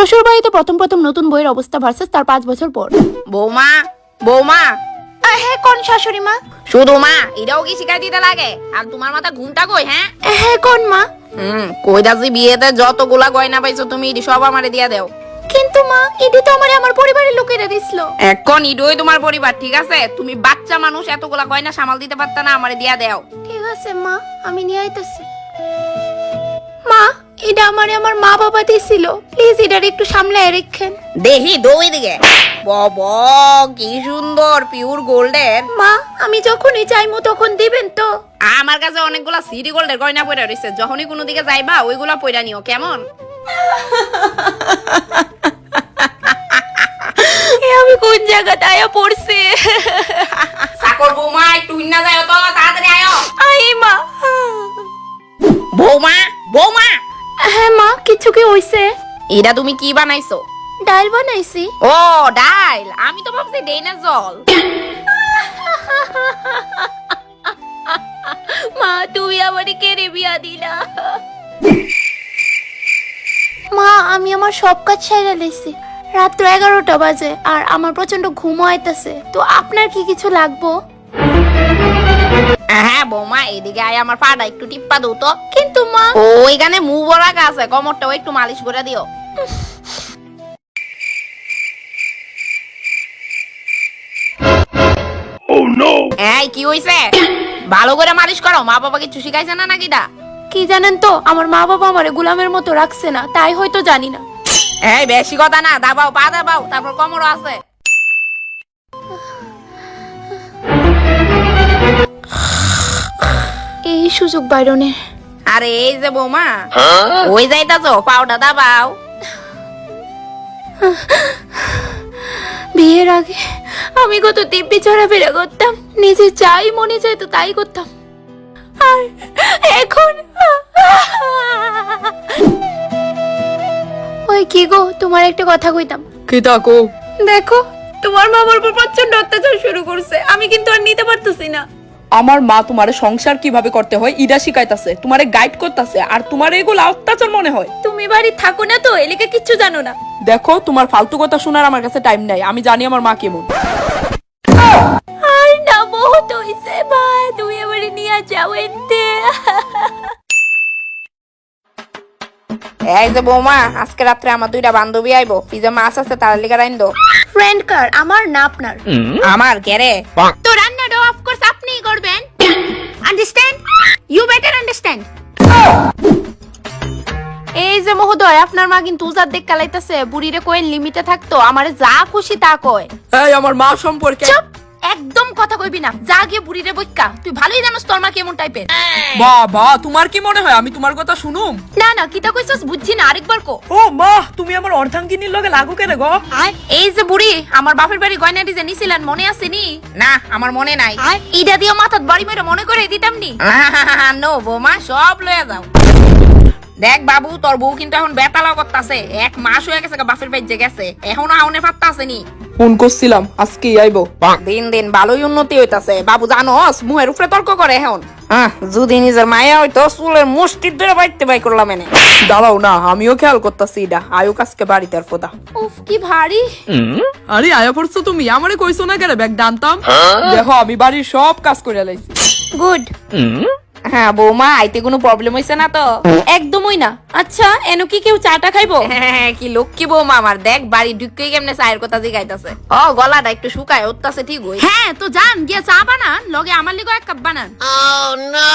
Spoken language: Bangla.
শ্বশুর বাড়িতে প্রথম প্রথম নতুন বইয়ের অবস্থা ভার্সেস তার 5 বছর পর। বৌমা বৌমা হ্যাঁ কোন শাশুড়ি মা? শুধু মা এটাও কি শিখাই দিতে লাগে? আর তোমার মাথা ঘুমটা কই? হ্যাঁ কোন মা? কই দাসি বিয়েতে যতগুলা গয়না পাইছো তুমি ইডি সব আমারে দিয়া দাও। কিন্তু মা ইডি তো আমার পরিবারের লোকেরা দিছিল। এখন ইডোই তোমার পরিবার, ঠিক আছে? তুমি বাচ্চা মানুষ, এতগুলা গয়না সামাল দিতে পারতা না? আমারে দিয়া দাও। ঠিক আছে মা, আমি নিয়ে আইতাছি। মা এটা আমার মা বাবা দিছিল, প্লিজ এটার একটু সামলায় রাখেন। দেখি দই দিকে বাবা কি সুন্দর পিওর গোল্ডের। মা আমি যখনই চাইমু তখন দিবেন তো? আমার কাছে অনেকগুলা সিটি গোল্ডের গয়না পড়ে রয়েছে, যখনই কোনো দিকে যাইবা ওইগুলা পয়রা নিও, কেমন? আমি কোন জায়গাতে আয়া পড়ছি? সাকর বৌমা একটু না যায় তো তাড়াতাড়ি আয়ো। আই মা। বৌমা বৌমা। হ্যাঁ মা, কিছু কি হইছে? এটা তুমি কি বানাইছো? ডাল বানাইছি। ও ডাল, আমি তো ভাবছি ডেইনা জল। মা তুমি আমারে কেড়ে বিয়া দিলা। মা আমি আমার সব কাজ সেরে লইছি, রাত্র 11টা বাজে আর আমার প্রচন্ড ঘুম আইতাছে, তো আপনার কি কিছু লাগবো? হ্যাঁ বৌমা এদিকে আয়, আমার পাটা একটু টিপ্পা দাও তো। কিন্তু মা ওইখানে মুভ রাখা আছে, কোমরটাও একটু মালিশ করে দিও। এই কি হইছে? ভালো করে মালিশ করো, মা বাবা কিছু শিখাইছে না নাকি? কি জানেন তো, আমার মা বাবা আমারে গোলামের মতো রাখছে না, তাই হয়তো জানি না। এই বেশি কথা না, দাবাও পা দাবাও, তারপর কোমরও আছে। এই সুযোগ বাইরনের। আরে এই যে বৌমা ওই যাইতাছো, পাউডা দাবাও। বিয়ের আগে আমি কত দিব্যি চড়াফেরা করতাম, নিজে যাই মনে চাইতো তাই করতাম, আর এখন ওই কি গো, তোমার একটা কথা কইতাম। কি তাকো? দেখো তোমার মা আমার উপর প্রচন্ড অত্যাচার শুরু করছে, আমি কিন্তু আর নিতে পারতেছি না। আমার মা তোমারে সংসার কিভাবে করতে হয় ইডা শিখাইতাছে, তোমারে গাইড করতেছে, আর তোমার এগুলো অত্যাচার মনে হয়। তুমি বাড়ি থাকো না তো, এলিকে কিচ্ছু জানো না। দেখো তোমার ফালতু কথা শোনার আমার কাছে টাইম নাই, আমি জানি আমার মা কেমন। আর না বহুত হইছে মা, তুমি আমারে নিয়ে যাও এতে। এই যে বৌমা আজকে রাত্রে আমার 2টা বান্ধবী আইবো, ফ্রিজে মাছ আছে তার লিগা রাইন দাও। ফ্রেন্ড কার, আমার না আপনার? আমার কেরে? তো রান্নাটা অফ কোর্স আপনিই করবেন, আন্ডারস্ট্যান্ড? You better understand. এই যে মহোদয়, আপনার মা কিন্তু উজার দেখ কালাইতাছে, বুড়িরে কইন লিমিটে থাকতো, আমারে যা খুশি তা কয়। এই আমার মা সম্পর্কে চুপ, একদম কথা কইবি না, যা গিয়ে বুড়িরে বইক্কা, তুই ভালোই জানোস তোর মা কেমন টাইপের। বাবা তোমার কি মনে হয় আমি তোমার কথা শুনুম? না না, কিতা কইছস বুঝছি না, আরেকবার কো। ও মা তুমি আমার অর্ধাঙ্গিনীর লগে লাগু কেন গো? এই যে বুড়ি, আমার বাপের বাড়ি গয়নাটি যে নিছিলেন মনে আছে নি? না আমার মনে নাই। ইডা দিয়ে মাথাত বাড়ি মেরে মনে করে দিতাম নি। নো বৌমা, সব লয়ে যাও। দেখ বাবু, তোর বউ কিন্তু এখন বেতালাও করতাছে, 1 মাস হয়ে গেছে বাপের বাড়িতে গেছে, এখনো আউনে পাত্তা আসেনি। ফোন করছিলাম আজকেই আইবো। দিন দিন ভালোই উন্নতি হইতাছে বাবু, জানোস মুহের উপরে তর্ক করে এখন। যদি নিজের মায়া হইতো চুলের মুষ্টির ধরে বাইতে বাই করলাম এনে। দাঁড়াও না, আমিও খেয়াল করতেছি এটা আয়ুক আজকে বাড়িতে আর ফোদা। উফ কি ভারী। আরে আয়া পড়ছো তুমি, আমারে কইছো না কেন ব্যাগ ডানতাম? দেখো আমি বাড়ির সব কাজ করে লাইছি। গুড। হ্যাঁ বৌমা, আইতে কোনো প্রবলেম হইছে না তো? একদমই না। আচ্ছা এনো কি কেউ চাটা খাইবো? হ্যাঁ কি লক্ষ্মী বৌমা আমার, দেখ বাড়ি ঢুকে কেমনে চায়ের কথা জিগাইতাছে। ও গলাটা একটু শুকায় উঠতাছে, ঠিক হই। হ্যাঁ তো যান গিয়া চা বানান, লগে আমার লিগো 1 কাপ বানান। Oh no!